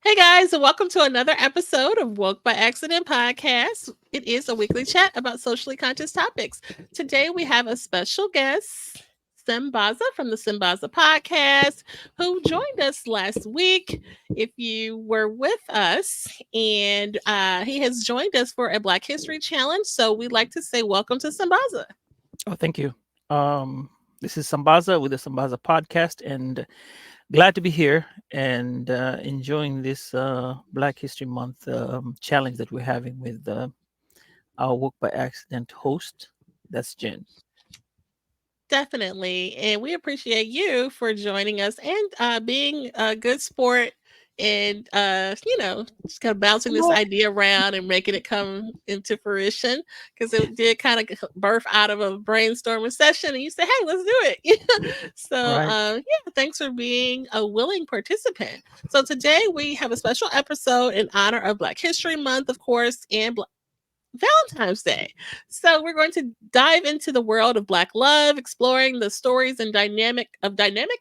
Hey guys, and welcome to another episode of Woke by Accident podcast. It is a weekly chat about socially conscious topics. Today we have a special guest, Sambaza from the Sambaza podcast, who joined us last week. If you were with us, and he has joined us for a Black History Challenge. So we'd like to say welcome to Sambaza. Oh, thank you. This is Sambaza with the Sambaza podcast, and glad to be here and enjoying this Black History Month challenge that we're having with our Work by Accident host. That's Jen. Definitely. And we appreciate you for joining us and being a good sport and, just kind of bouncing this No. idea around and making it come into fruition because it did kind of birth out of a brainstorming session. And you said, hey, let's do it. so, Right. yeah, thanks for being a willing participant. So, today we have a special episode in honor of Black History Month, of course, and Valentine's Day. So we're going to dive into the world of Black love, exploring the stories and dynamic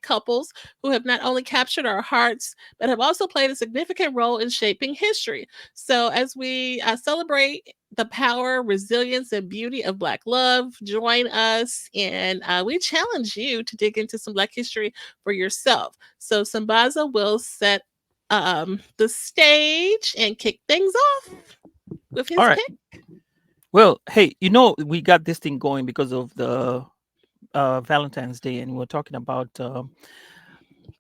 couples who have not only captured our hearts but have also played a significant role in shaping history. So as we celebrate the power, resilience, and beauty of Black love, join us and we challenge you to dig into some Black history for yourself. So Sambaza will set the stage and kick things off with All his right. pick. Well, hey, we got this thing going because of the Valentine's Day, and we're talking about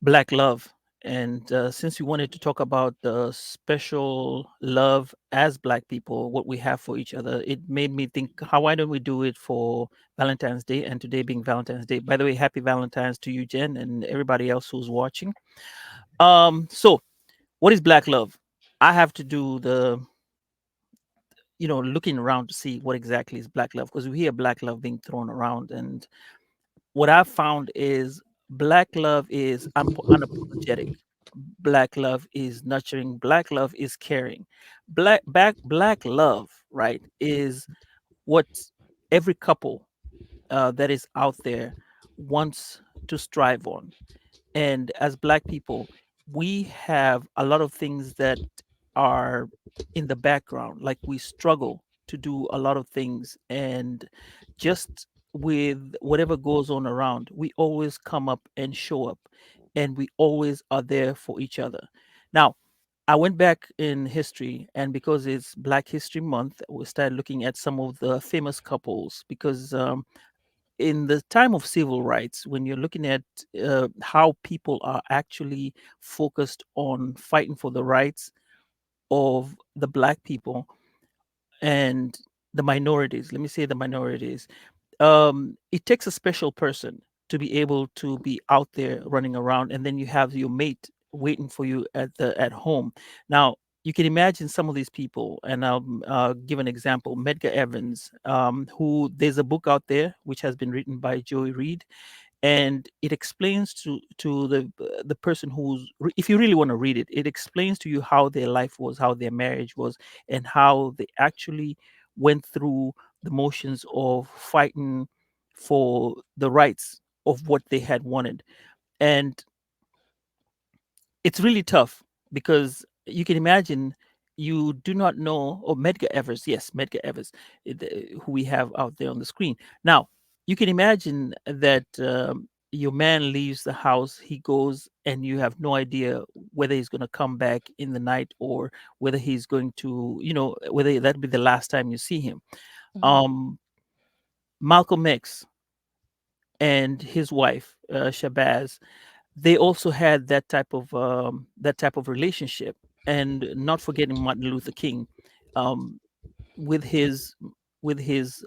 Black love. And since we wanted to talk about the special love as Black people, what we have for each other, it made me think, how why don't we do it for Valentine's Day? And today being Valentine's Day, by the way, happy Valentine's to you, Jen, and everybody else who's watching. So what is Black love? I have to do the looking around to see what exactly is Black love because we hear Black love being thrown around, and what I've found is Black love is unapologetic. Black love is nurturing. Black love is caring. Black love, right, is what every couple that is out there wants to strive on. And as Black people, we have a lot of things that are in the background, like we struggle to do a lot of things. And just with whatever goes on around, we always come up and show up, and we always are there for each other. Now, I went back in history, and because it's Black History Month, we started looking at some of the famous couples because in the time of civil rights, when you're looking at how people are actually focused on fighting for the rights of the Black people and the minorities, let me say the minorities, it takes a special person to be able to be out there running around, and then you have your mate waiting for you at home. Now, you can imagine some of these people, and I'll give an example. Medgar Evans, who there's a book out there which has been written by Joey Reed, and it explains to the person if you really want to read it, it explains to you how their life was, how their marriage was, and how they actually went through the motions of fighting for the rights of what they had wanted. And it's really tough because you can imagine, you do not know. Or Medgar Evers, yes, Medgar Evers, who we have out there on the screen now. You can imagine that your man leaves the house, he goes, and you have no idea whether he's going to come back in the night, or whether he's going to, whether that'll be the last time you see him. Mhm. um Malcolm X and his wife, Shabazz, they also had that type of relationship. And not forgetting Martin Luther King, um, with his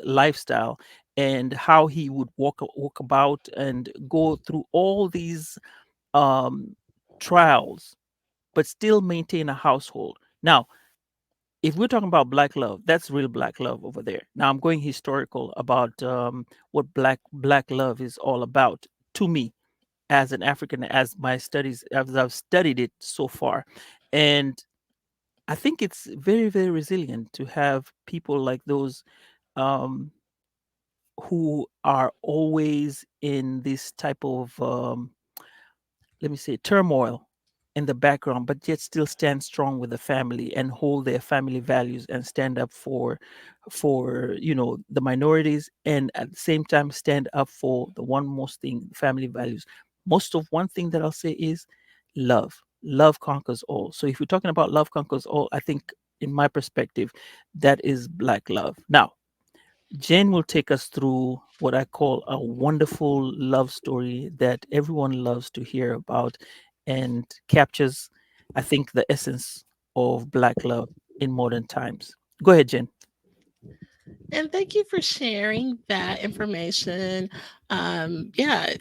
lifestyle, and how he would walk about and go through all these um, trials, but still maintain a household. Now, if we're talking about Black love, that's real Black love over there. Now, I'm going historical about what Black love is all about to me as an African, as I've studied it so far. And I think it's very, very resilient to have people like those, um, who are always in this type of, let me say, turmoil. in the background, but yet still stand strong with the family and hold their family values and stand up for the minorities, and at the same time stand up for the one most thing family values. Most of one thing that I'll say is love. Love conquers all. So if we're talking about love conquers all, I think in my perspective, that is black love. Now, Jane will take us through what I call a wonderful love story that everyone loves to hear about and captures, I think, the essence of Black love in modern times. Go ahead, Jen. And thank you for sharing that information. Yeah,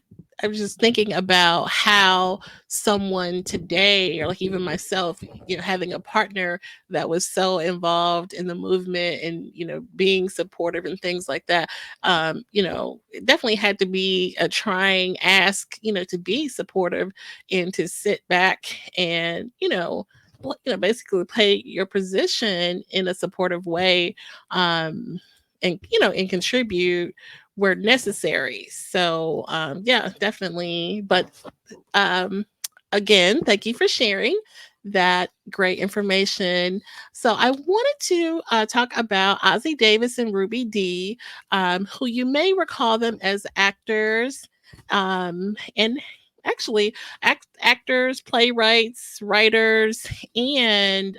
I was just thinking about how someone today, or like even myself, having a partner that was so involved in the movement and, being supportive and things like that. It definitely had to be a trying ask, to be supportive and to sit back and, basically play your position in a supportive way. And contribute where necessary. So yeah, definitely. But um again, thank you for sharing that great information. So I wanted to talk about Ozzie Davis and Ruby Dee, who you may recall them as actors, and actually actors, playwrights, writers, and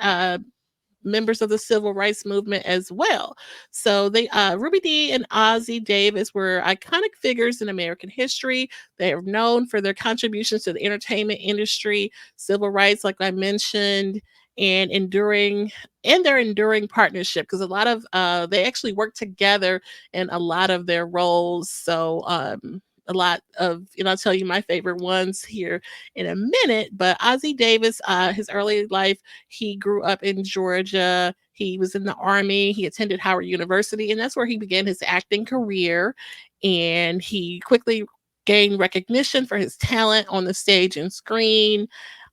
members of the civil rights movement as well. So they Ruby Dee and Ozzie Davis were iconic figures in American history. They are known for their contributions to the entertainment industry, civil rights, like I mentioned, and their enduring partnership, because a lot of they actually work together in a lot of their roles. So a lot of, I'll tell you my favorite ones here in a minute. But Ozzie Davis, his early life, he grew up in Georgia. He was in the army. He attended Howard University, and that's where he began his acting career. And he quickly gained recognition for his talent on the stage and screen.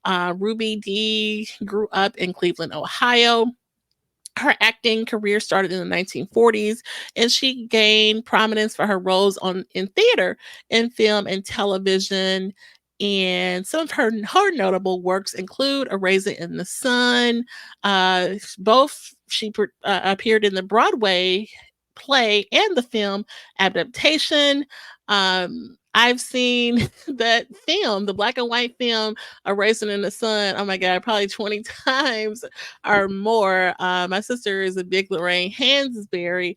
Ruby Dee grew up in Cleveland, Ohio. Her acting career started in the 1940s, and she gained prominence for her roles in theater, in film, and television. And some of her notable works include A Raisin in the Sun. Both she appeared in the Broadway play and the film adaptation. I've seen that film, the black and white film, A Raisin in the Sun. Oh my God, probably 20 times or more. My sister is a big Lorraine Hansberry,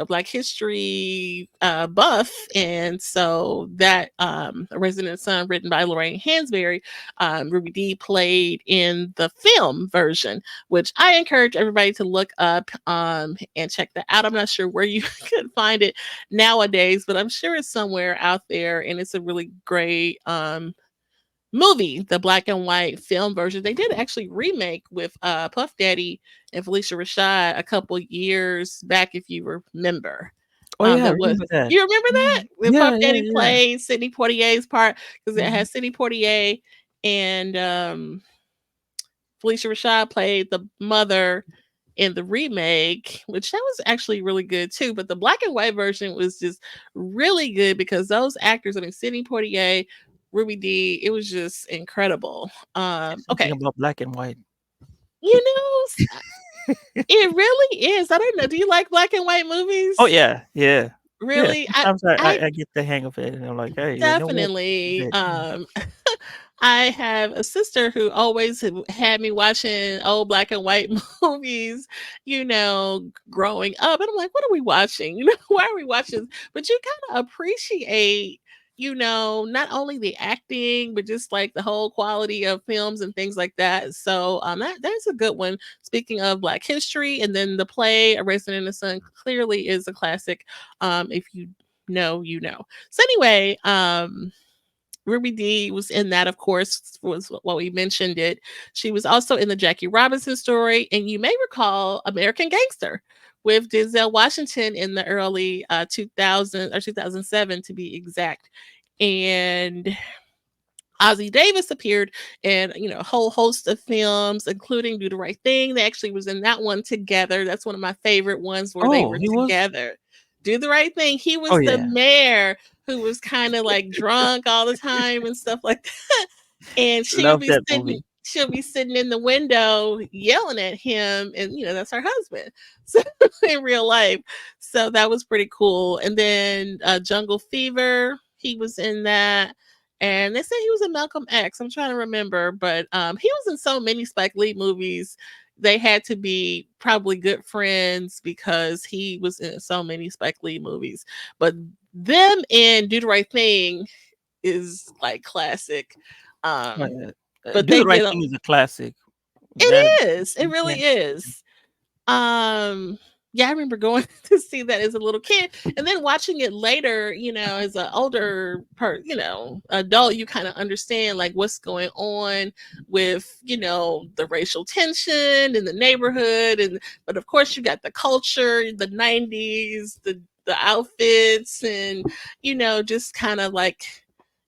Black History buff, and so that A Resident Son, written by Lorraine Hansberry, Ruby Dee played in the film version, which I encourage everybody to look up and check that out. I'm not sure where you could find it nowadays, but I'm sure it's somewhere out there, and it's a really great movie, the black and white film version. They did actually remake with Puff Daddy and Felicia Rashad a couple years back, if you remember. Oh yeah, I That was remember that. You remember that when Puff Yeah, yeah, Daddy yeah. played Sidney Poitier's part, because it Mhm. has Sidney Poitier and Felicia Rashad played the mother in the remake, which that was actually really good too. But the black and white version was just really good because those actors, I mean, Sidney Poitier, Ruby Dee, it was just incredible. There's something Okay, about black and white. you know, it really is. I don't know. Do you like black and white Oh movies? yeah, yeah, yeah. Really? Sometimes I I get the hang of it, and I'm like, hey, what? This is definitely. it. Yeah. I have a sister who always had me watching old black and white movies, growing up. And I'm like, what are we watching? Why are we watching this? But you kind of appreciate, not only the acting, but just like the whole quality of films and things like that. So that's a good one. Speaking of Black history, and then the play, A Raisin in the Sun, clearly is a classic. If you know, you know. So anyway, Ruby Dee was in that, of course, was what we mentioned it. She was also in the Jackie Robinson story, and you may recall American Gangster with Denzel Washington in the early 2000 or 2007 to be exact. And Ozzie Davis appeared in, a whole host of films, including Do the Right Thing. They actually was in that one together. That's one of my favorite ones where they Oh, were he was. together. Do the Right Thing. He Oh was the yeah. mayor who was kind of like drunk all the time and stuff like that. and Love that movie. she'll be sitting in the window yelling at him, and that's her husband. So in real life. So that was pretty cool. And then Jungle Fever, he was in that. And they said he was in Malcolm X. I'm trying to remember, but he was in so many Spike Lee movies. They had to be probably good friends because he was in so many Spike Lee movies. But them in Do the Right Thing is like classic. Oh, Um, yeah. but Do they the Right did a Thing is a classic. That it is. It you really can't. is. Um, yeah, I remember going to see that as a little kid, and then watching it later, as an older adult, you kind of understand like what's going on with, the racial tension in the neighborhood, and but of course you got the culture, the 90s, the outfits, and just kind of like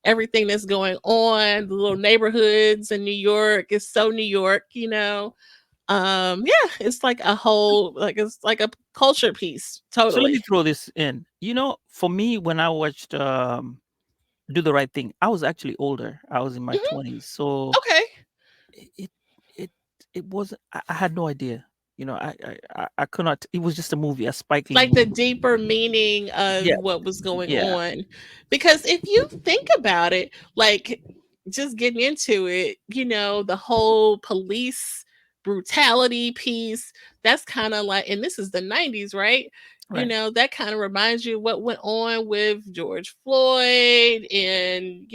everything that's going on, the little neighborhoods in New York is so New York, yeah, it's like a whole like it's like a culture piece, So let me totally. throw this in. For me, when I watched Do the Right Thing, I was actually older. I was in my Mhm. 20s, so Okay. it it it, it wasn't. I had no idea. I could not. It was just a movie, a Spike Lee Like the movie. deeper meaning of Yeah, what was going yeah, on. Because if you think about it, like just getting into it, the whole police brutality piece, that's kind of like, and this is the 90s, right? right. That kind of reminds you what went on with George Floyd and,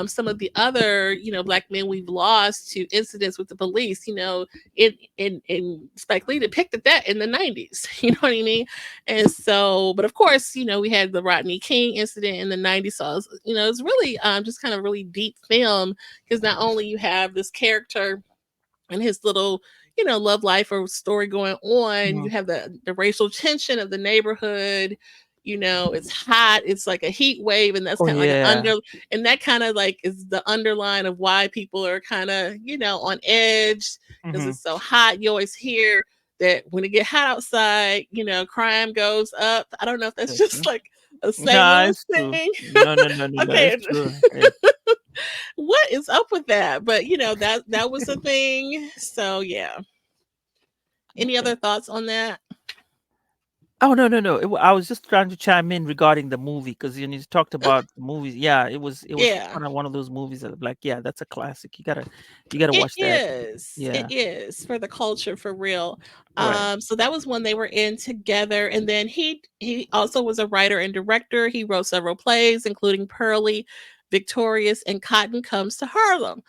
some of the other, black men we've lost to incidents with the police, in Spike Lee depicted that in the 90s. You know what I mean? And so, but of course, we had the Rodney King incident in the 90s. So, it's really just kind of really deep film because not only you have this character and his little love life or story going on, Mhm. you have the racial tension of the neighborhood. It's hot, it's like a heat wave, and that's Oh kind of like yeah. and that kind of like is the underline of why people are kind of on edge because Hmm. it's so hot. You always hear that when it get hot outside, crime goes up. I don't know if that's That's just true. like a St. Nah, Louis it's true. thing. No, no, no, no, no. Okay. It's true. It, What is up with that? But that was a thing. So yeah. Any okay. other thoughts on that? Oh no, no, no. I was just trying to chime in regarding the movie because you talked Uh, about the movies. Yeah, it was yeah. kind of one of those movies that like, yeah, that's a classic. You gotta It watch that. is. It Yeah. is for the culture for real. Right. So that was when they were in together, and then he also was a writer and director. He wrote several plays, including Pearly, Victorious, and Cotton Comes to Harlem.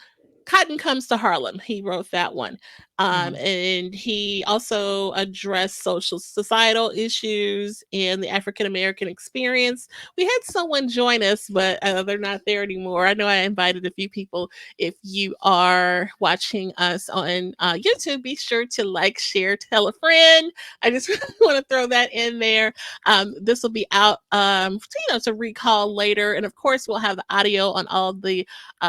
Cotton Comes to Harlem. He wrote that one. Hmm. And he also addressed social societal issues and the African American experience. We had someone join us, but they're not there anymore. I know I invited a few people. If you are watching us on YouTube, be sure to like, share, tell a friend. I just want to throw that in there. This will be out, to recall later. And of course, we'll have the audio on all the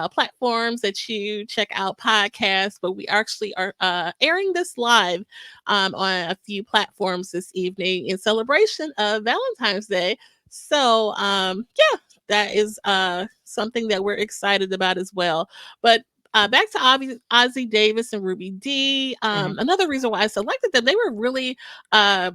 platforms that you check out podcasts, but we actually are airing this live on a few platforms this evening in celebration of Valentine's Day. So, yeah, that is something that we're excited about as well. But back to Ozzy Davis and Ruby D. Hmm. Another reason why I selected them, they were really uh,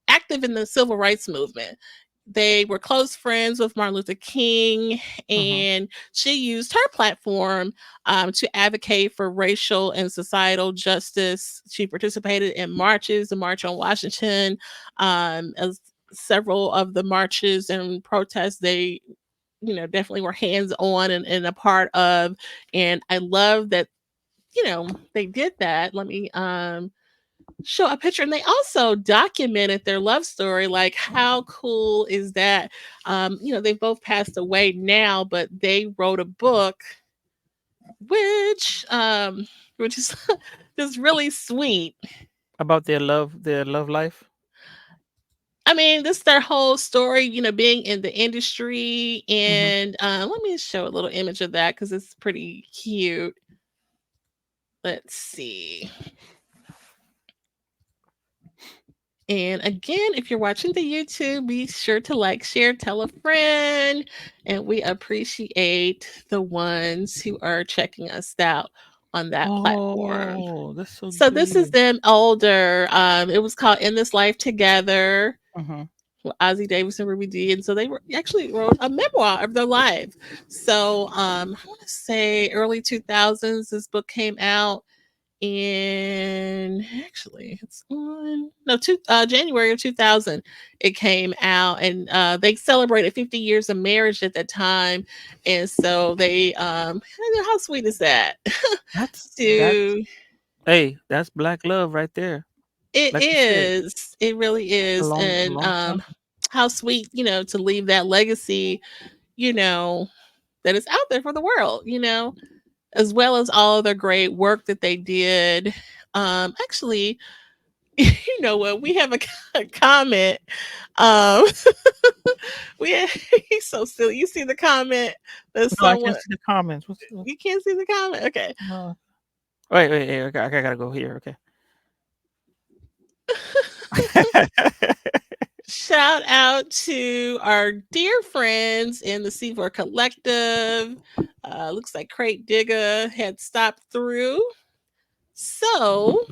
active in the civil rights movement. They were close friends with Martin Luther King, Hmm. and she used her platform to advocate for racial and societal justice. She participated in marches, the March on Washington, as several of the marches and protests they definitely were hands on and a part of. And I love that they did that. Let me show a picture, and they also documented their love story. Like, how cool is that? They both passed away now, but they wrote a book which which is just really sweet. About their love life. I mean, this is their whole story, being in the industry. Hmm. And let me show a little image of that because it's pretty cute. Let's see. And again, if you're watching the YouTube, be sure to like, share, tell a friend. And we appreciate the ones who are checking us out on that platform. Oh, that's so So this is good. them older. It was called In This Life Together Mhm. with Ozzie Davis and Ruby Dee. And so they were actually wrote a memoir of their life. So I want to say early 2000s, this book came out. And actually it's on no two January of 2000 it came out, and they celebrated 50 years of marriage at that time. And so they how sweet is that? That's To hey, that's black love right there. It Like you said, is, it really a is. And long time. how sweet, to leave that legacy, you know that is out there for the world, as well as all the great work that they did. Actually, you know what? We have a comment. Um, he's so silly. You see the comment that No, I can't someone see the comments. What's you can't see the comment. Okay. no. Wait. Okay, I gotta go here. Okay. Shout out to our dear friends in the C4 Collective. Looks like Crate Digger had stopped through. So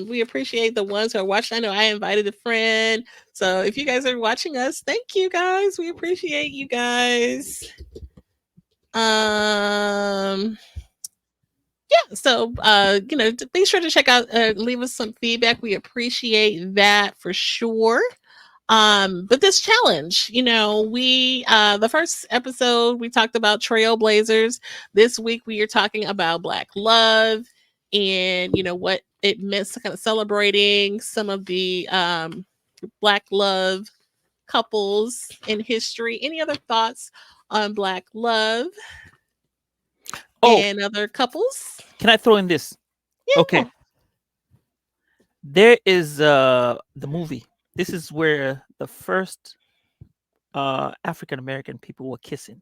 we appreciate the ones who are watching. I know I invited a friend. So if you guys are watching us, thank you guys. We appreciate you guys. Um yeah, so be sure to check out leave us some feedback. We appreciate that for sure. But this challenge, we the first episode we talked about trailblazers. This week we are talking about black love, and what it meant, kind of celebrating some of the black love couples in history. Any other thoughts on black love Oh, and other couples? can I throw in this? Okay. Yeah. There is the movie. This is where the first African American people were kissing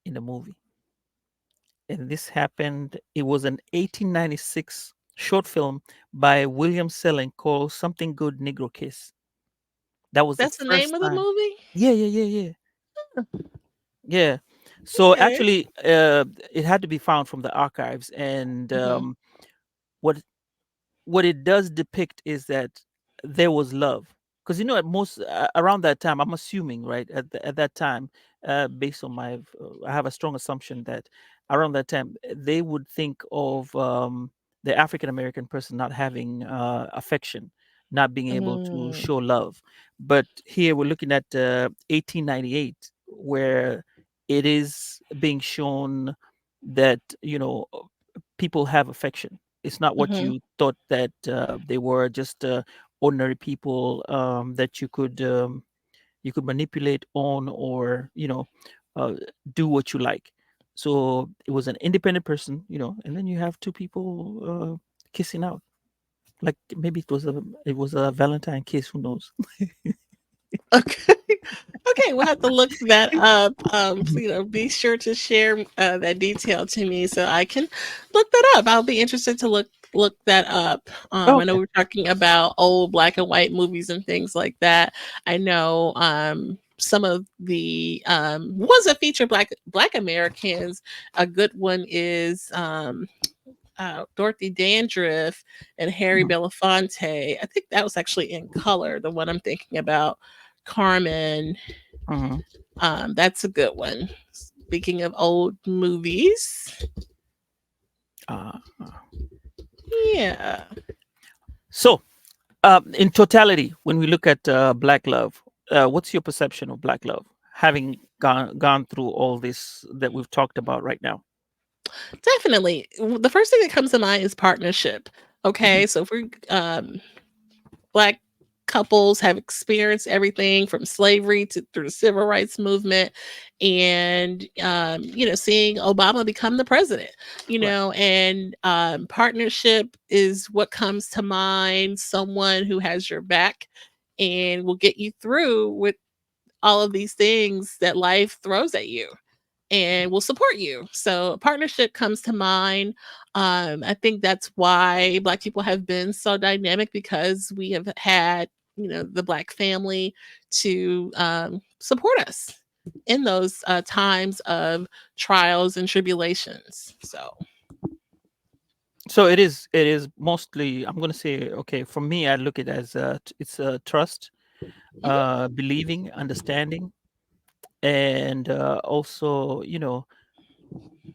in the movie. And this happened, it was an 1896 short film by William Selling called Something Good Negro Kiss. That was the That's the name first of the time. movie? Yeah. Yeah. So Okay. actually, it had to be found from the archives, and Mhm. what what it does depict is that there was love, because at most around that time, I'm assuming, right, at that time, based on I have a strong assumption that around that time they would think of the African American person not having affection, not being able to Mm. show love. But here we're looking at 1898, where it is being shown that people have affection. It's not what Mhm. you thought that they were, just ordinary people that you could manipulate on, or uh, do what you like. So it was an independent person, and then you have two people kissing out. Like maybe it was a Valentine kiss. Who knows? Okay. Okay, we'll have to look that up. Mhm. Be sure to share that detail to me so I can look that up. I'll be interested to look that up. I know Okay. we're talking about old black and white movies and things like that. I know some of the ones that feature black Americans. A good one is Dorothy Dandruff and Harry Mhm. Belafonte. I think that was actually in color. The one I'm thinking about, Carmen. Mhm. That's a good one. Speaking of old movies, Uh, yeah, so, in totality, when we look at black love, what's your perception of black love, having gone through all this that we've talked about right now? definitely. The first thing that comes to mind is partnership. Mhm. Okay, so if we're black couples have experienced everything from slavery to through the civil rights movement, and seeing Obama become the president, Right. and partnership is what comes to mind. Someone who has your back and will get you through with all of these things that life throws at you. and will support you. So partnership comes to mind. I think that's why Black people have been so dynamic, because we have had, the Black family to support us in those times of trials and tribulations. So, So it is mostly, I'm going to say, okay, for me, I look at it as it's a trust, mhm, believing, understanding, and also,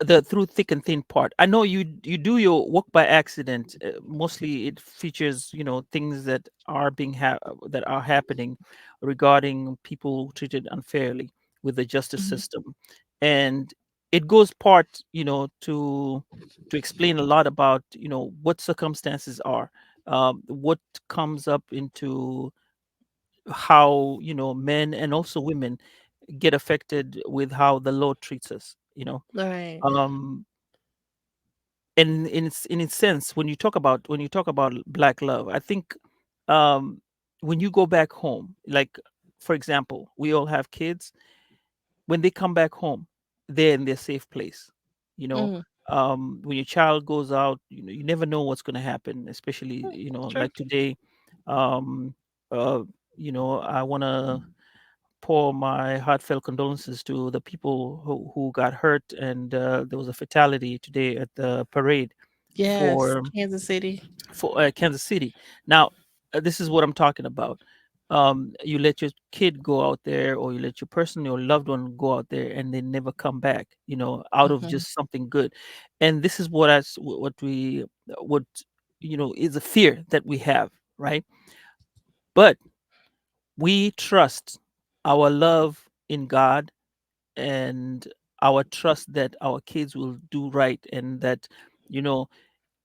the through thick and thin part. I know you do your work by accident. Mostly, it features things that are happening regarding people treated unfairly with the justice mhm, system, and it goes part to explain a lot about what circumstances are, what comes up into how men and also women get affected with how the law treats us. right. Um, and in its sense, when you talk about black love, I think, um when you go back home, like, for example, we all have kids. When they come back home, they're in their safe place. you know Mm, when your child goes out, you never know what's going to happen, especially true. like today. um uh I want to pour my heartfelt condolences to the people who got hurt, and there was a fatality today at the parade Yes, for Kansas City. Kansas City. Now, this is what I'm talking about. You let your kid go out there, or you let your person, your loved one, go out there, and they never come back. Out of Mhm, just something good. And this is what is a fear that we have, right? But we trust our love in God, and our trust that our kids will do right, and that you know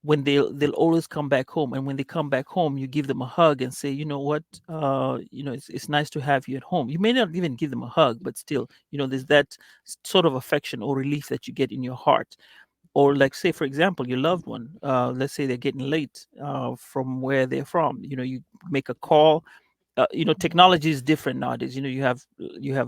when they'll always come back home. And when they come back home, you give them a hug and say, you know what, it's nice to have you at home. You may not even give them a hug, but still, there's that sort of affection or relief that you get in your heart. Or, like, say, for example, your loved one, let's say they're getting late from where they're from. You make a call. Technology is different nowadays. You have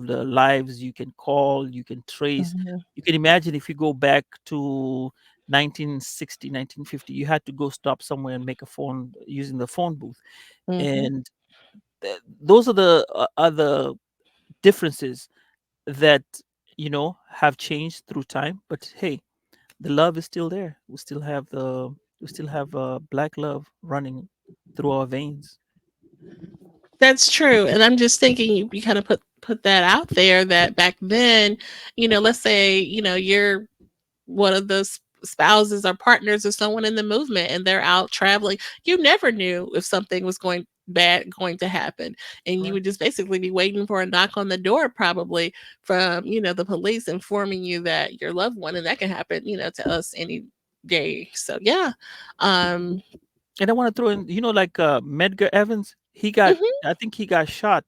the lives, you can call, you can trace. mhm, You can imagine, if you go back to 1960, 1950, you had to go stop somewhere and make a phone using the phone booth. mhm. And those are the other differences that have changed through time. But hey, the love is still there. We still have black love running through our veins. That's true, and I'm just thinking, you kind of put that out there, that back then, let's say, you're one of the spouses or partners of someone in the movement, and they're out traveling. You never knew if something was going to happen, and you Right. would just basically be waiting for a knock on the door, probably from the police, informing you that your loved one, and that can happen, to us any day. So yeah. um And I want to throw in, like, Medgar Evans. mhm, I think he got shot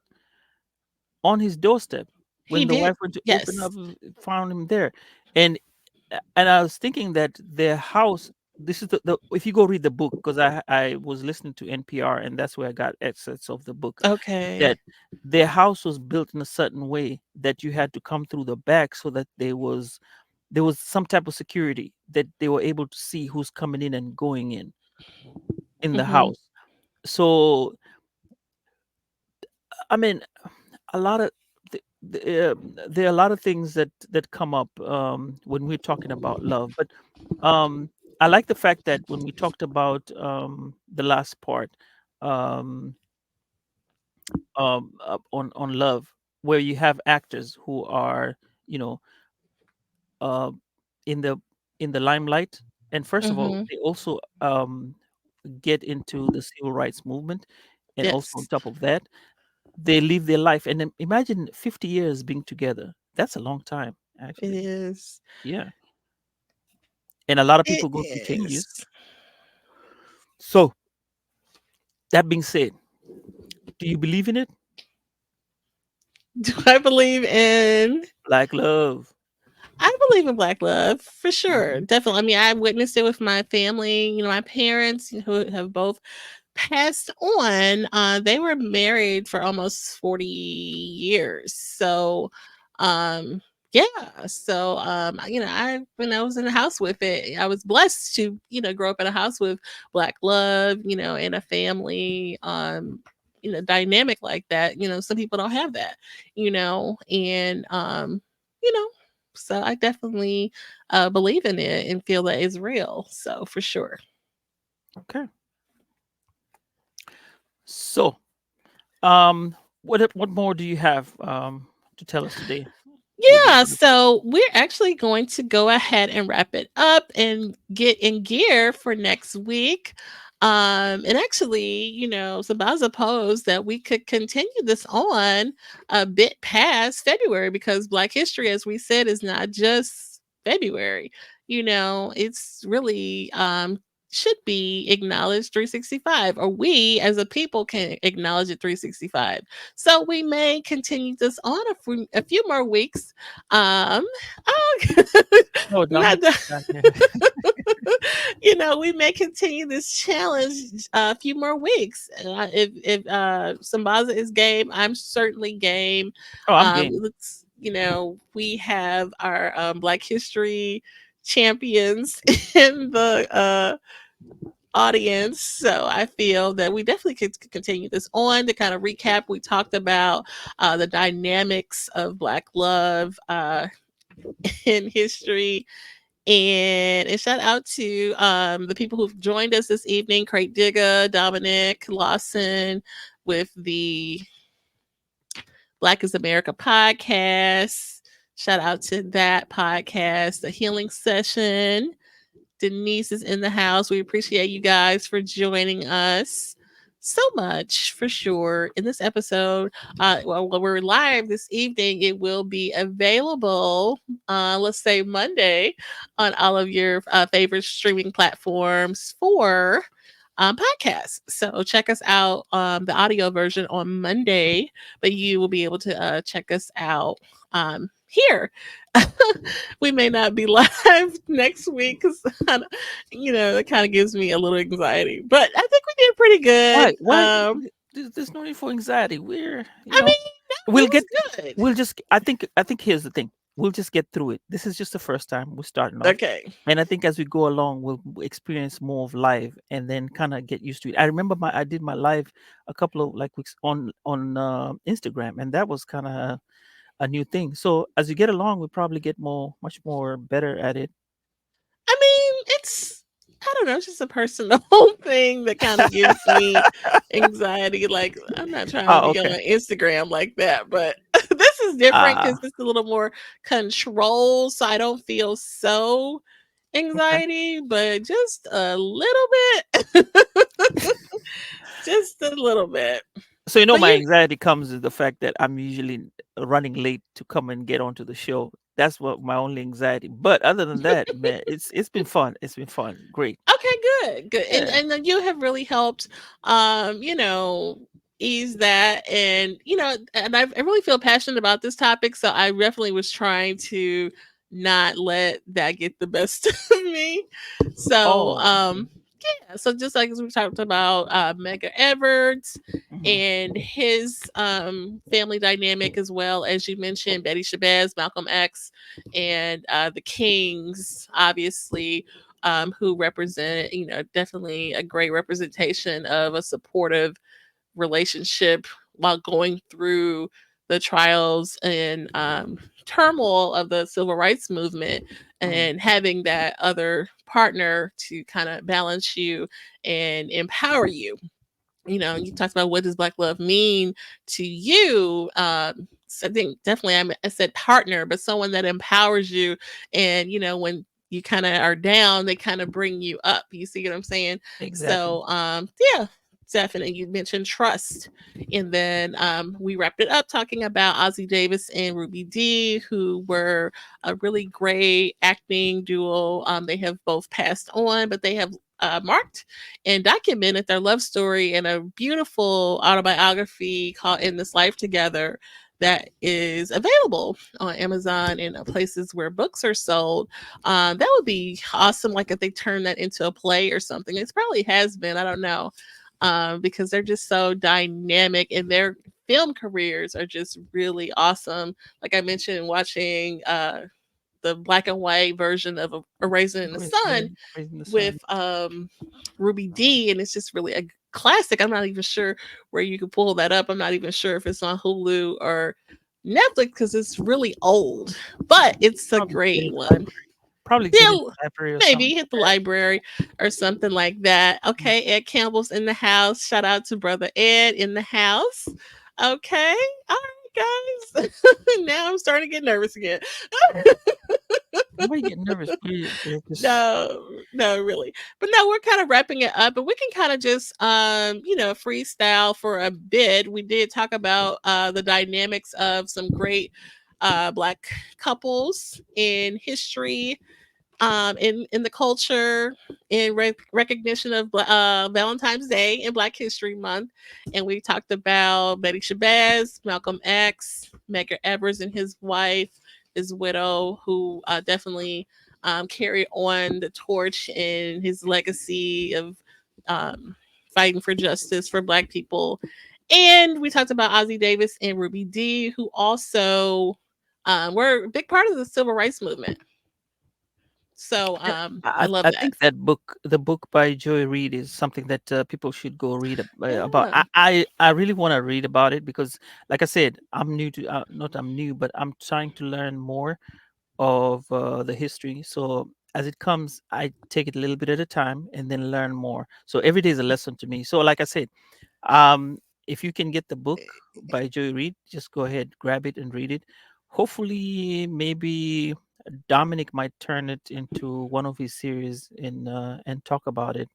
on his doorstep he when the did. wife went to open Yes. up, found him there. And I was thinking that their house. This is the if you go read the book, because I was listening to NPR, and that's where I got excerpts of the book. Okay. That their house was built in a certain way that you had to come through the back, so that there was some type of security that they were able to see who's coming in and going in the Mhm, house. So, I mean, a lot of there are a lot of things that come up when we're talking about love. But um, I like the fact that when we talked about the last part, um, on love, where you have actors who are, you know uh, in the limelight. And first of all, mhm. they also get into the civil rights movement, and also on Yes, top of that, they live their life. And then imagine 50 years being together. That's a long time, it actually. is. Yeah. And a lot of It people go through changes. is. So, that being said, do you believe in it? Do I believe in Black love. I believe in black love for sure. Hmm. Definitely. I mean, I witnessed it with my family, my parents who have both passed on. They were married for almost 40 years. So, um, Yeah. So, I when I was in the house with it, I was blessed to, grow up in a house with black love, and a family, dynamic like that. Some people don't have that, and you know, so I definitely believe in it and feel that it's real. So for sure. Okay. So, um, what more do you have to tell us today? What Yeah, what- so we're actually going to go ahead and wrap it up and get in gear for next week. And actually, Sambaza posed that we could continue this on a bit past February because Black History, as we said, is not just February. It's really should be acknowledged 365, or we as a people can acknowledge it 365. So we may continue this on a few more weeks. Oh, Oh, not Dominic the, is back here. we may continue this challenge a few more weeks. If Sambaza is game, I'm certainly game. Oh, I'm game. We have our Black History champions in the audience. So I feel that we definitely could continue this on to kind of recap. We talked about the dynamics of Black love in history. And shout out to the people who've joined us this evening: Crate Digga, Dominic Lawson with the Black is America podcast. Shout out to that podcast, the healing session. Denise is in the house. We appreciate you guys for joining us so much for sure in this episode. When we're live this evening, it will be available, let's say Monday, on all of your favorite streaming platforms for podcasts. So check us out, the audio version on Monday, but you will be able to check us out here. We may not be live next week because that kind of gives me a little anxiety, but I think we did pretty good. Why? Why? There's no need for anxiety. We're, I mean, no, we'll it get. was good. We'll just. I think here's the thing. We'll just get through it. This is just the first time we're starting off, Okay. and I think as we go along, we'll experience more of live, and then kind of get used to it. I remember I did my live a couple of like weeks on Instagram, and that was kind of a new thing. So as you get along, we'll probably get much more better at it. I mean, I don't know, it's just a personal thing that kind of gives me anxiety. Like, I'm not trying to Oh, be on okay. Instagram like that, but this is different because Ah, it's a little more control, so I don't feel so okay. anxiety, but just a little bit. Just a little bit. So But my anxiety comes with the fact that I'm usually running late to come and get onto the show. That's what my only anxiety. But other than that, man, it's been fun. It's been fun. Great. okay, good, good. And Yeah. and then you have really helped ease that. And I really feel passionate about this topic, so I definitely was trying to not let that get the best of me. So Oh, okay. yeah, so just like as we talked about Mega Edwards Hmm. and his family dynamic, as well as you mentioned Betty Shabazz, Malcolm X, and the Kings, obviously, who represent, definitely a great representation of a supportive relationship while going through the trials and turmoil of the civil rights movement, Hmm. and having that other partner to kind of balance you and empower you. You talked about what does Black love mean to you. So I think definitely I said partner, but someone that empowers you, and when you kind of are down, they kind of bring you up. You see what I'm saying? Exactly. So yeah, definitely. You mentioned trust, and then we wrapped it up talking about Ozzie Davis and Ruby Dee, who were a really great acting duo. They have both passed on, but they have marked and documented their love story in a beautiful autobiography called In This Life Together that is available on Amazon and places where books are sold. That would be awesome. Like if they turn that into a play or something. It probably has been. I don't know. Because they're just so dynamic and their film careers are just really awesome. Like I mentioned, watching the black and white version of A Raisin in the Yeah, Sun Raising the with Sun. Ruby D, and it's just really a classic. I'm not even sure where you can pull that up. I'm not even sure if it's on Hulu or Netflix because it's really old, but it's a Probably get great in the one. library. Probably get in Yeah, the library or something maybe hit the like library or something like that. that. Okay, Ed Campbell's in the house. Shout out to brother Ed in the house. Okay, all right, guys. Now I'm starting to get nervous again. Why you get nervous? We're just No, no, really. But no, we're kind of wrapping it up, and we can kind of just freestyle for a bit. We did talk about the dynamics of some great black couples in history, in the culture, in recognition of Valentine's Day and Black History Month, and we talked about Betty Shabazz, Malcolm X, Medgar Evers and his wife, his widow, who definitely carried on the torch and his legacy of um, fighting for justice for Black people. And we talked about Ozzie Davis and Ruby Dee, who also were a big part of the civil rights movement. So yeah, I love I that. think that book, the book by Joy Reid, is something that people should go read about. Yeah. I really want to read about it because, like I said, I'm new to not I'm new, but I'm trying to learn more of the history. So as it comes, I take it a little bit at a time and then learn more. So every day is a lesson to me. So like I said, um, if you can get the book by Joy Reid, just go ahead, grab it and read it. Hopefully, maybe Dominic might turn it into one of his series and talk about it.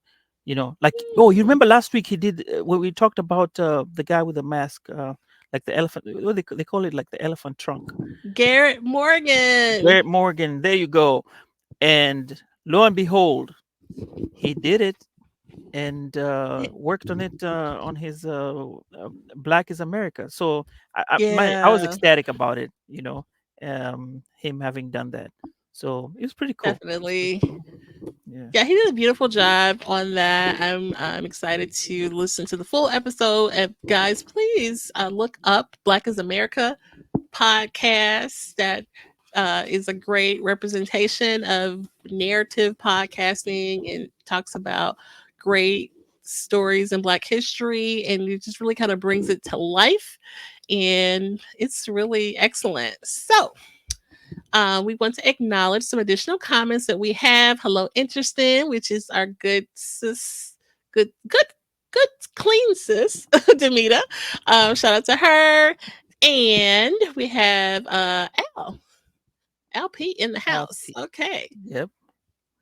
You know, like, oh, you Mm. remember last week he did when we talked about the guy with the mask, like the elephant. What they call it, like the elephant trunk. Garrett Morgan. Garrett Morgan. There you go. And lo and behold, he did it and worked on it on his Black is America. So I was Yeah, ecstatic about it, you know, him having done that. So it was pretty cool. It was pretty definitely. cool. Yeah. Yeah, he did a beautiful job on that. I'm excited to listen to the full episode. And guys, please look up Black is America podcast. That is a great representation of narrative podcasting and talks about great stories in Black history, and it just really kind of brings it to life. And it's really excellent. So, we want to acknowledge some additional comments that we have. Hello, interesting, which is our good sis, good, clean sis, Demita. Shout out to her. And we have LP in the house. LP. Okay. Yep.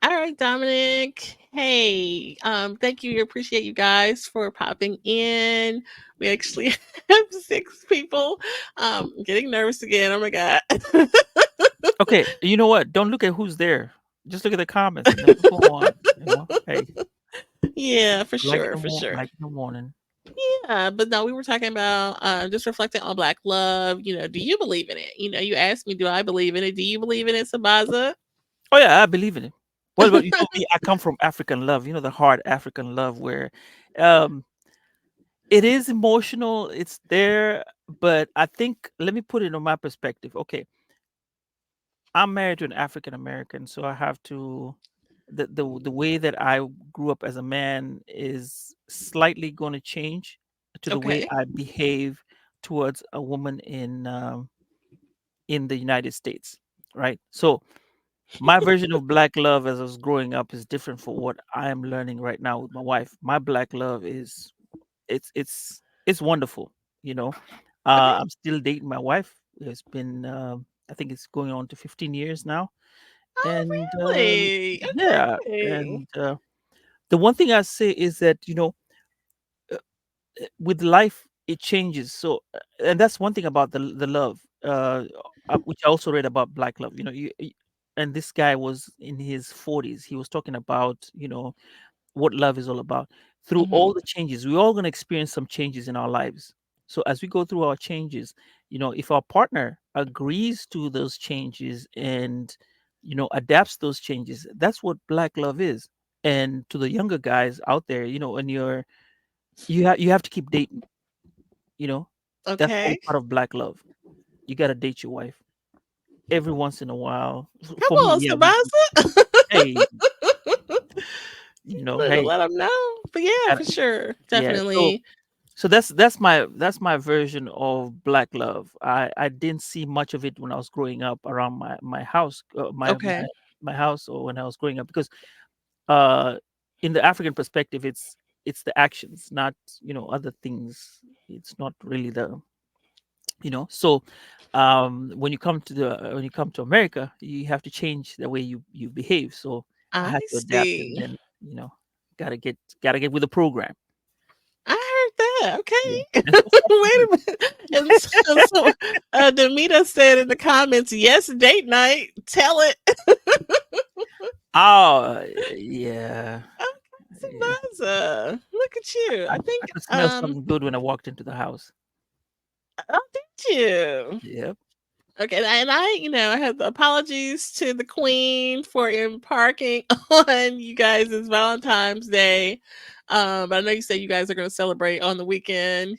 All right, Dominic. Hey, thank you. Appreciate you guys for popping in. We actually have 6 people. I'm getting nervous again. Oh my god. Okay. You know what? Don't look at who's there. Just look at the comments and then we'll go on. You know, hey, Yeah, for like in sure, the for sure. like in the morning. Yeah, but no, we were talking about just reflecting on Black love. Do you believe in it? You asked me, do I believe in it? Do you believe in it, Sambaza? Oh yeah, I believe in it. Well, but you know me, I come from African love. You know the hard African love where, um, it is emotional. It's there, but I think let me put it on my perspective. Okay, I'm married to an African American, so I have to the way that I grew up as a man is slightly going to change to the way Okay. I behave towards a woman in the United States, right? So my version of black love as I was growing up is different for what I am learning right now with my wife. My black love is it's wonderful, you know. Okay. I'm still dating my wife. It's been I think it's going on to 15 years now, Oh, and really? yeah, Okay. and the one thing I say is that uh, with life it changes. So and that's one thing about the love, which I also read about black love. And this guy was in his 40s. He was talking about what love is all about. Through Hmm. all the changes, we're all going to experience some changes in our lives. So as we go through our changes, if our partner agrees to those changes and adapts those changes, that's what black love is. And to the younger guys out there, when you have to keep dating, you know That's all Okay. part of black love. You gotta date your wife every once in a while. Come For me, on, yeah, Sambaza. hey, To hey, let them know. But yeah, gotta, for sure. yeah. So Definitely. that's my version of black love. I didn't see much of it when I was growing up around my house, Okay. my house, or when I was growing up, because uh in the African perspective, it's the actions, not other things. It's not really so when you come to America, you have to change the way you behave. So I I had to adapt, and see. then gotta get with the program. I heard that. Yeah, Okay. that's what's up for Wait me. a minute. And so Demita said in the comments, yes, date night. Tell it. Oh, yeah, yeah. Sambaza. Look at you. I I think could smell something good when I walked into the house. oh, did you? Yep. Okay, and I have apologies to the queen for embarking on you guys' Valentine's Day. But I know you said you guys are going to celebrate on the weekend.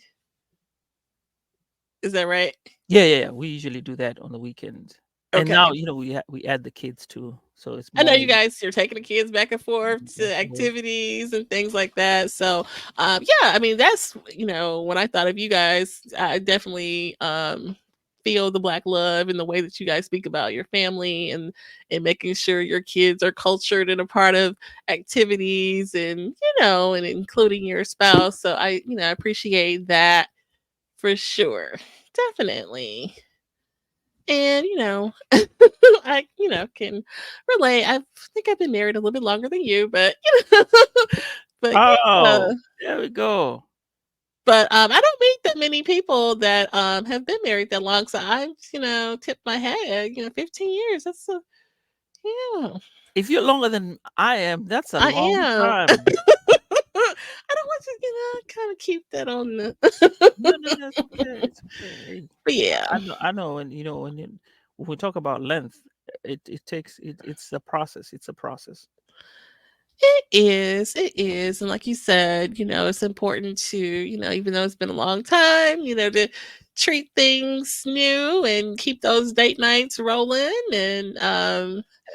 Is that right? Yeah, yeah, yeah. We usually do that on the weekend, and now Okay. we add the kids too, so it's I know more. you guys you're taking the kids back and forth Yeah, to so activities and things like that. So, yeah, I mean that's when I thought of you guys, I definitely feel the black love in the way that you guys speak about your family and making sure your kids are cultured and a part of activities and including your spouse. So I appreciate that for sure, definitely. And I can relate. I think I've been married a little bit longer than you, but but yeah. Oh, there we go. But I don't meet that many people that have been married that long. So I've tipped my head. 15 years. That's yeah. If you're longer than I am, that's a I long am. time. I don't want to kind of keep that on the. No, no, that's okay. It's okay. Hey, But yeah. I know, and when we talk about length, it takes it's a process. It's a process. It is. And like you said, it's important to even though it's been a long time to treat things new and keep those date nights rolling. And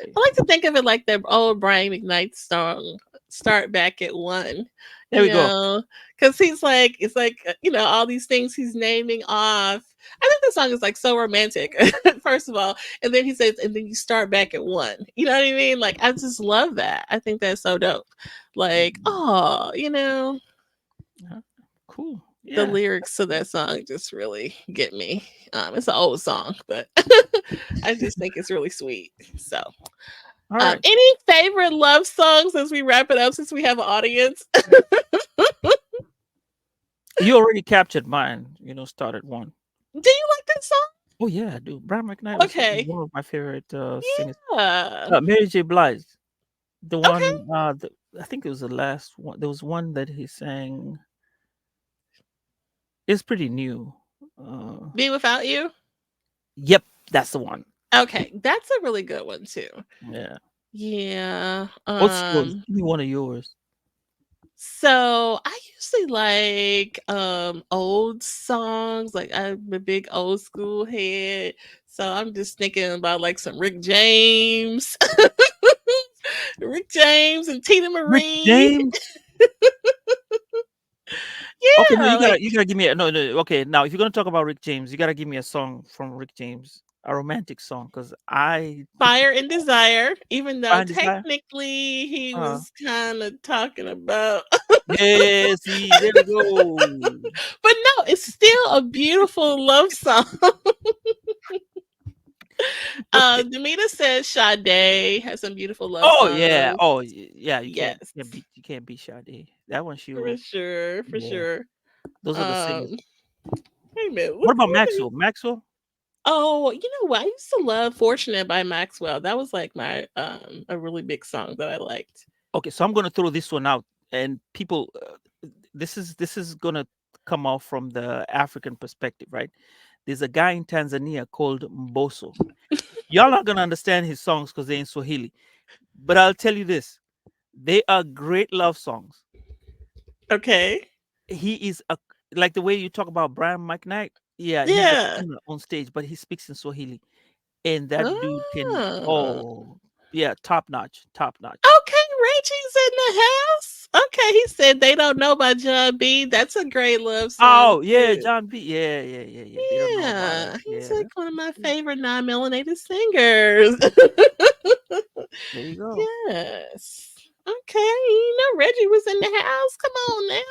Hey, I like to think of it like the old Brian McKnight song, Start Back at One, there you we go. know, because he's like, it's like, all these things he's naming off. I think the song is like so romantic, first of all, and then he says, and then you start back at one. You know what I mean? Like, I just love that. I think that's so dope. Like, Mm, oh, uh, cool. the Yeah. lyrics to that song just really get me. It's an old song, but I just think it's really sweet. So, All right. any favorite love songs as we wrap it up since we have an audience? You already captured mine. Started one. Do you like that song? Oh yeah, I do. Brian McKnight was Okay. one of my favorite singers. Yeah. Mary J. Blige, the Okay. one. I think it was the last one. There was one that he sang. It's pretty new. Uh, Be Without You. yep, that's the one. Okay, that's a really good one too. Yeah. Yeah. What's yours? Give me one of yours. So I usually like old songs. Like I'm a big old school head. So I'm just thinking about like some Rick James. Rick James and Tina Rick Marie. James. Okay, no, Yeah, you like gotta you gotta give me no, no. Okay, now if you're gonna talk about Rick James, you gotta give me a song from Rick James, a romantic song, because I Fire and Desire, even though Fire and Desire. technically he Uh, was kind of talking about yeah, see, there we go. but no, it's still a beautiful love song. Okay. Demita says Sade has some beautiful love Oh yeah. songs. Oh yeah. You can't Yes, you can't beat Sade. That one, she for will. sure, for Yeah. sure. Those are the singers. Um, Wait a minute. What about Maxwell? Maxwell. Oh, you know what? I used to love "Fortunate" by Maxwell. That was like my a really big song that I liked. Okay, so I'm gonna throw this one out, and people, this is gonna come off from the African perspective, right? There's a guy in Tanzania called Mboso. Y'all not gonna understand his songs because they're in Swahili, but I'll tell you this: they are great love songs. Okay, He is a like the way you talk about Brian McKnight. Yeah, he's a Yeah. singer on stage, but he speaks in Swahili, and that dude can. Oh. Oh, yeah, top notch, top notch. Okay, Reggie's in the house. Okay, he said they don't know about John B. That's a great love song Oh yeah, too. John B. Yeah, yeah, yeah, yeah. They don't know about it. Yeah, he's Yeah, like that's one of my good. favorite non-melanated singers. There you go. Yes. Okay, Reggie was in the house. Come on now.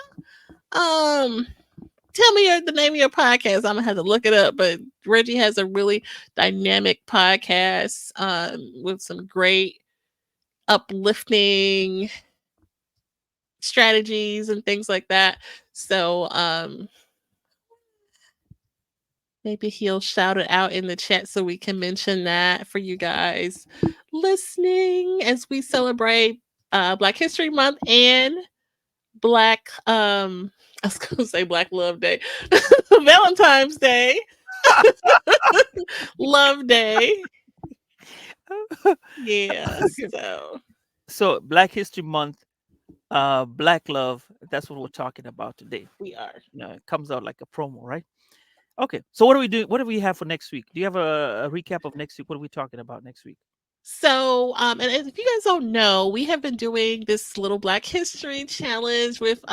Tell me the name of your podcast. I'm gonna have to look it up. But Reggie has a really dynamic podcast with some great uplifting strategies and things like that. So maybe he'll shout it out in the chat so we can mention that for you guys listening as we celebrate Black History Month and Black I was gonna say Black Love Day. Valentine's Day. Love Day. Yeah. Okay. So So Black History Month, Black Love. That's what we're talking about today. we are. It comes out like a promo, right? Okay. So what do we do? What do we have for next week? Do you have a recap of next week? What are we talking about next week? So, and if you guys don't know, we have been doing this little Black History challenge with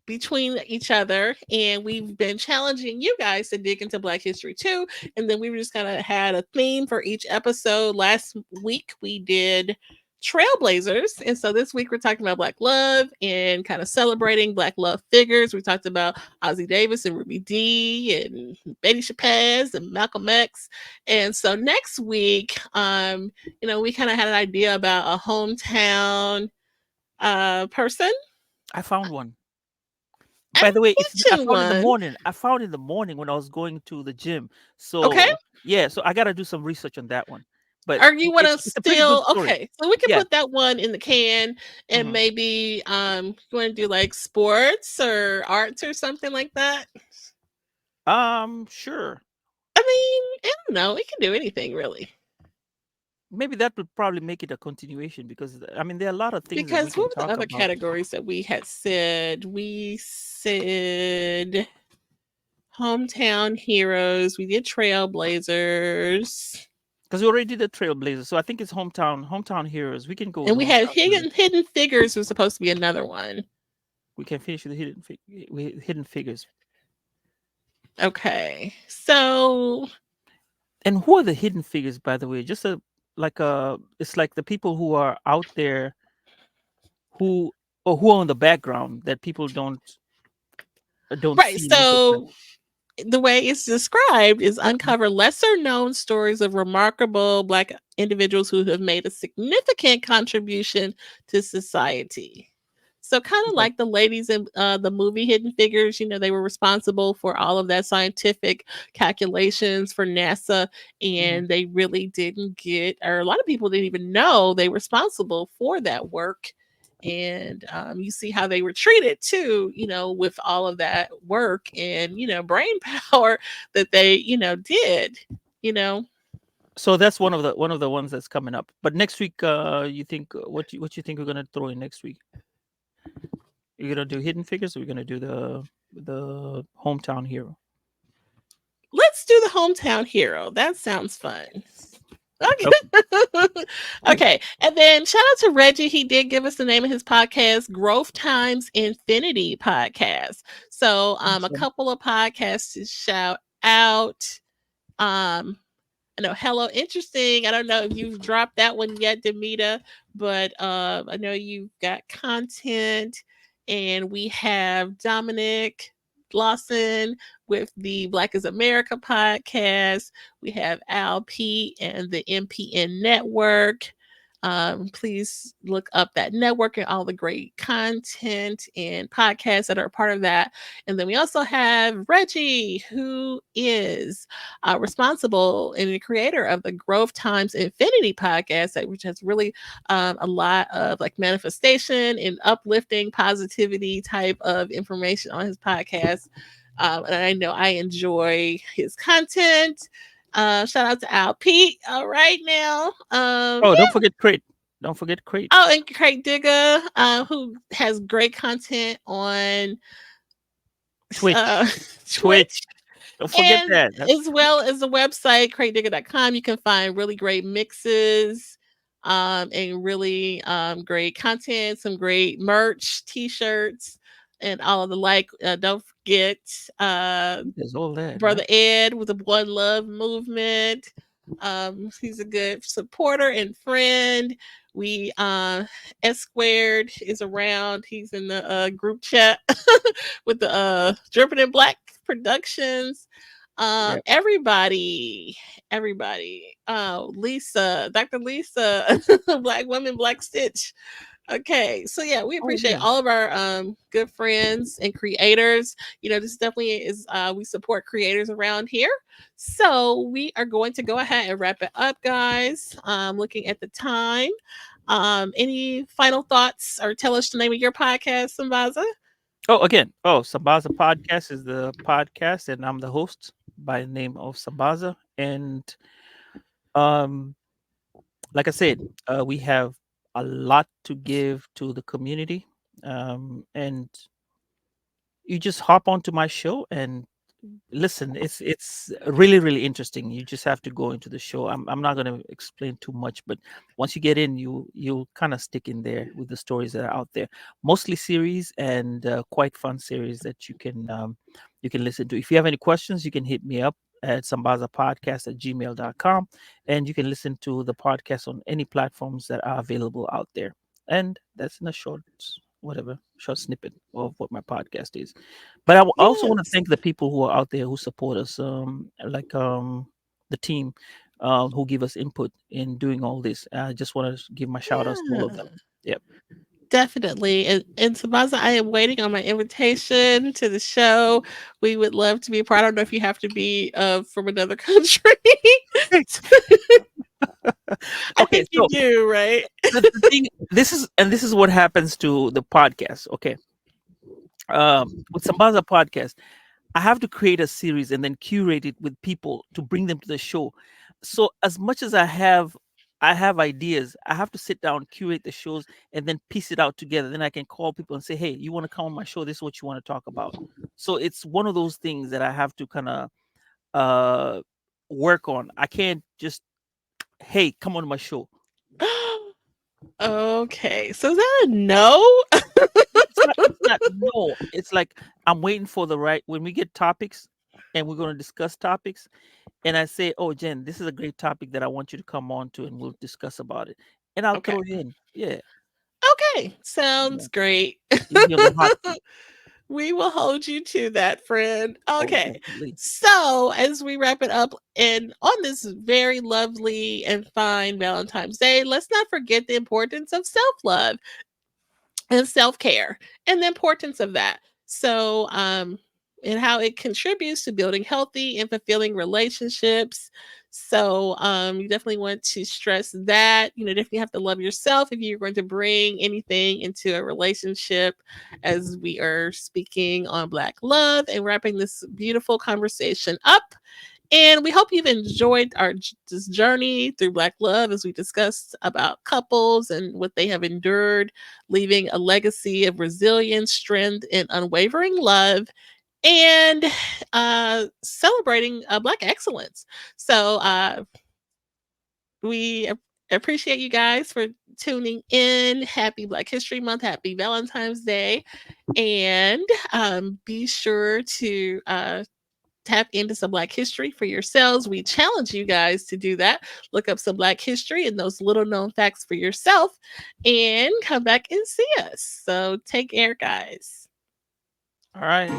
between each other, and we've been challenging you guys to dig into Black history too. And then we just kind of had a theme for each episode. Last week we did trailblazers, and so this week we're talking about Black love and kind of celebrating Black love figures. We talked about Ozzie Davis and Ruby Dee and Betty Shabazz and Malcolm X. And so next week, we kind of had an idea about a hometown person. I found one. I By the way, I mentioned found in the one. morning. I found in the morning when I was going to the gym. Okay. So yeah, so I got to do some research on that one. But Or you want to it's a pretty good still story. okay? So we can Yeah. put that one in the can, and Hmm. maybe you want to do like sports or arts or something like that. Sure. I mean, I don't know. We can do anything really. Maybe that would probably make it a continuation because I mean there are a lot of things that we Because can what were the talk other about. categories that we had said? We said hometown heroes. We did trailblazers, Because we already did the Trailblazers, so I think it's hometown heroes. We can go with and we had hometown heroes. hidden figures was supposed to be another one. We can finish with the hidden figures. Okay, so And who are the hidden figures, by the way? Just it's like the people who are out there who who are in the background that people don't right, see most of the time. so the way it's described is Mhm. uncover lesser known stories of remarkable Black individuals who have made a significant contribution to society. So, kind of Okay. like the ladies in the movie Hidden Figures, they were responsible for all of that scientific calculations for NASA, Hmm. and they really didn't get, or a lot of people didn't even know they were responsible for that work. And you see how they were treated too, with all of that work and brain power that they did. You know, So that's one of the ones that's coming up. But next week, you think what you think we're gonna throw in next week? You're gonna do hidden figures, or we're gonna do the hometown hero? let's do the hometown hero. That sounds fun. Okay. Okay. Okay. Okay. And then shout out to Reggie. He did give us the name of his podcast, Growth Times Infinity Podcast. So a Awesome. couple of podcasts to shout out. Um, I know Hello Interesting. I don't know if you've dropped that one yet, Demita, but I know you've got content, and we have Dominic Lawson with the Black is America podcast. We have Al P and the MPN Network. Please look up that network and all the great content and podcasts that are part of that. And then we also have Reggie, who is responsible and the creator of the Growth Times Infinity podcast, which has really a lot of like manifestation and uplifting positivity type of information on his podcast. And I know I enjoy his content. Shout out to Al Pete. All right now. Oh, don't forget crate. Don't forget crate. Oh, and Craig Digger, who has great content on Twitch. Twitch, Twitch. Don't forget and that. as well as the website createdigger.com. You can find really great mixes, and really great content, some great merch, t-shirts, and all of the like. Don't forget There's all that, yeah. Brother Ed with the One Love movement. He's a good supporter and friend. We S squared is around. He's in the group chat with the Dripping in Black Productions. Yeah. Everybody. Lisa, Dr. Lisa, Black Woman, Black Stitch. Okay, so yeah, we Oh, appreciate yeah. all of our good friends and creators. This definitely is we support creators around here. So we are going to go ahead and wrap it up, guys. Looking at the time. Any final thoughts, or tell us the name of your podcast, Sambaza? Oh, again, Sambaza Podcast is the podcast, and I'm the host by the name of Sambaza. And um, like I said, we have a lot to give to the community. And you just hop onto my show and listen. It's really really interesting. You just have to go into the show. I'm not going to explain too much, but once you get in, you'll kind of stick in there with the stories that are out there. Mostly series, and quite fun series that you can listen to. If you have any questions, you can hit me up at sambazapodcast@gmail.com, and you can listen to the podcast on any platforms that are available out there. And that's in a short snippet of what my podcast is. But I also want to Yes. thank the people who are out there who support us, like the team, who give us input in doing all this. I just want to give my shout outs to all of them. Yeah. Yep. Definitely. And Sabaza, I am waiting on my invitation to the show. We would love to be a part. I don't know if you have to be from another country. I Okay, think you so do, right? the thing, this is what happens to the podcast. Okay, with Sambaza podcast, I have to create a series and then curate it with people to bring them to the show. So as much as I have ideas, I have to sit down, curate the shows, and then piece it out together. Then I can call people and say, "Hey, you want to come on my show? This is what you want to talk about." So it's one of those things that I have to kind of uh work on. I can't just, "Hey, come on my show." Okay. So is that a no? It's not no. It's like I'm waiting for the right when we get topics and we're going to discuss topics, and I say, "Oh, Jen, this is a great topic that I want you to come on to, and we'll discuss about it." And I'll Okay. throw you in. Yeah, Okay. yeah. Sounds great. You'll be on the hot seat. We will hold you to that, friend. Oh, Okay. definitely. So, as we wrap it up, and on this very lovely and fine Valentine's Day, let's not forget the importance of self love and self care, and the importance of that. So, and how it contributes to building healthy and fulfilling relationships. So, you definitely want to stress that. Definitely have to love yourself if you're going to bring anything into a relationship, as we are speaking on Black love and wrapping this beautiful conversation up. And we hope you've enjoyed this journey through Black love, as we discussed about couples and what they have endured, leaving a legacy of resilience, strength, and unwavering love, and celebrating Black excellence. So we appreciate you guys for tuning in. Happy Black History Month. Happy Valentine's Day. And be sure to tap into some Black history for yourselves. We challenge you guys to do that. Look up some Black history and those little known facts for yourself, and come back and see us. So take care, guys. All right.